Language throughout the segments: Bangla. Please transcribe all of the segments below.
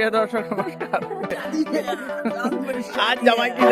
প্রিয় দর্শক নমস্কার। আজ জামাই কি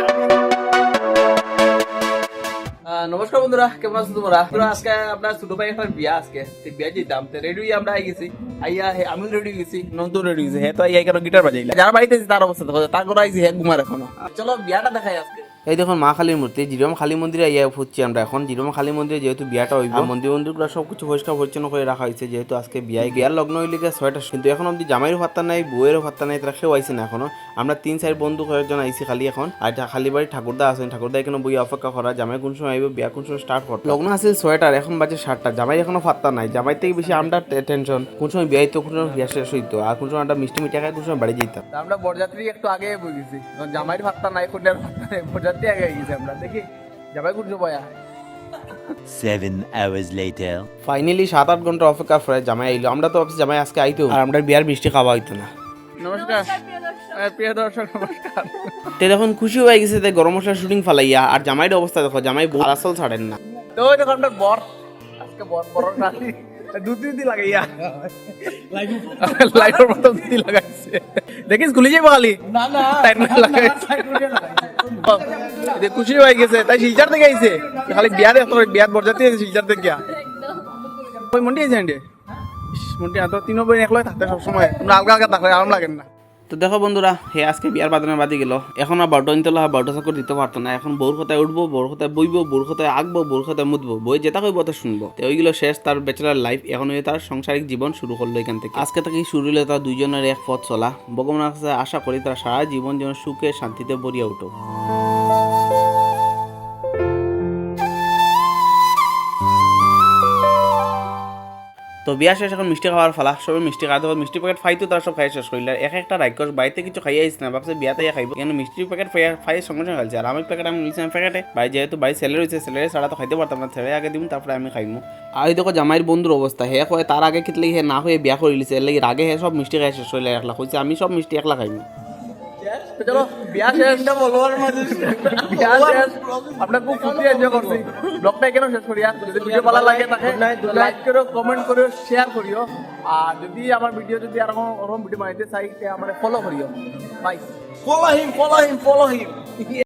নমস্কার বন্ধুরা, কেমন আছো তোমরা? আজকে আপনার ছোট ভাই একটা বিয়া, আজকে বিয়া যেতাম রেডি আমরা আই গেছি, আইয়া আমি রেডি গেছি, নন্দু রেডি গেছি, হ্যাঁ তো আইয়া কেন গিটার বাজাইলা, যারা বাড়িতে তার অবস্থা দেখো, তার করে আইছি হ্যাঁ ঘুমার এখনো। চলো বিয়াটা দেখাই আজকে। এই দেখুন মা কালীর মূর্তি, জিরম কালী মন্দিরে ইয়া ফুটছি আমরা এখন। জিরম কালী মন্দিরে যেহেতু বিয়াটা হইব, মন্দিরগুলো সবকিছু পরিষ্কার পরিচ্ছন্ন করে রাখা হয়েছে, যেহেতু আজকে বিয়ার লগ্ন হইলে 6টা, কিন্তু এখন অব্দি জামাইয়ের ভাত্তা নাই, বউয়েরও ভাত্তা নাই, তারা কেউ আইছে না এখনো। আমরা 3-4 বন্ধু কয়েকজন আইছি খালি এখন। আর খালি বাড়ি ঠাকুরদা আছেন, ঠাকুরদা এখানে বই অপেক্ষা করা, জামাই কোন সময় আইব, বিয়া কোন সময় স্টার্ট করতে। লগ্ন আছে 6টার, এখন বাজে 7টা, জামাই এখনো ভাত্তা নাই। জামাই থেকে বেশি আমরা টেনশন, কোন সময় বিয়া হইতো, কোন সময় বিয়া শেষ হইতো, আর কোন সময় আমরা মিষ্টি মিঠা খাই, কোন সময় বাড়ি যেতাম। আমরা বরযাত্রী একটু আগে বই গেছি, জামাইয়ের ভাত্তা নাই, কোনের ভাত্তা নাই, বরযাত্রী আগে গেছি আমরা। দেখি জামাই কোন সময় 7 hours later. ফাইনালি 7-8 ঘন্টা অপেক্ষার পরে জামাই আইলো। আমরা তো ভাবছি জামাই আজকে আইতো, আর আমরা বিয়ার মিষ্টি খাওয়া হইতো না। নমস্কার প্রিয় দর্শক নমস্কার। তে তখন খুশি হয়ে গেছে, তাই গরম মশলা শুটিং ফালাইয়া। আর জামাইয়ের অবস্থা দেখো, জামাই বউ আসল ছাড়েন না। তো ওই দেখো আমরা বর, আজকে বর রাখি 2-3 দিন লাগাইয়া লাইভের মতো 2 দিন লাগাইছে, দেখিস খুলে যাবো খালি না না খুশি হয়ে গেছে, তাই শিলচার থেকে আইছে খালি বিয়ার বিয়ার বরযাত্রী আছে শিলচার থেকে গিয়া। ওই মন্ডি আছে মন্ডি এত 3 বোন একলাই থাকতে সবসময়, তোমরা আলগা আলগা থাকলে আরাম লাগেন না। তো দেখো বন্ধুরা, হে আজকে বিয়ার বাদনে বাদি গেল। এখন আর বারোটা নিতে বারোটা চাকর দিতে পারতো না। এখন বউর কথায় উঠবো, বউর কথায় বইবো, বউর কথায় আঁকবো, বউর কথায় মুতবো, বই যেটা কইব তা শুনবো। তো ওইগুলো শেষ তার ব্যাচেলার লাইফ, এখন ওই তার সাংসারিক জীবন শুরু করলো এখান থেকে। আজকে থেকে শুরু হলো তার দুইজনের এক পথ চলা। ভগবানের কাছে আশা করি তারা সারা জীবন যেন সুখে শান্তিতে ভরিয়া উঠো। তো বিয়া শেষ, এখন মিষ্টি খাওয়ার ফালা। সবাই মিষ্টি খাওয়া দেখো, মিষ্টি প্যাকেট ফাইতো তারা সব খাই শেষ করলে। এক একটা রাক্ষস বাড়িতে কিছু খাইয়ে আইস না, ভাবছে বিয়াতে খাইব, কেন মিষ্টি প্যাকেট ফাই সঙ্গে সঙ্গে খাইছে। আর আমি প্যাকেট আমি নিয়েছিলাম প্যাকেটে, ভাই যেহেতু বাড়ি ছেলে রয়েছে, ছেলের ছাড়া তো খাইতে পারতাম না, ছেলে আগে দিব তারপরে আমি খাইমু। আর দেখো জামাইয়ের বন্ধুর অবস্থা, হে কয় তার আগে কিতলে হে না হয়ে বিয়া করে লিছে, এর লাগি আগে হে সব মিষ্টি খাই শেষ করলে একলা কইছে আমি সব মিষ্টি একলা খাইমু। চলো বিয়া শেষ, বিয়া শেষ, আমরা খুব খুশি এনজয় করছি। ব্লগটা কেন শেষ করিয়া, যদি ভিডিও ভালো লাগে তাকে লাইক করো, কমেন্ট করো, শেয়ার করিও। আর যদি আমার ভিডিও যদি আর ওরকম ভিডিও বানাইতে চাই, আমার ফলো করিও। By, follow him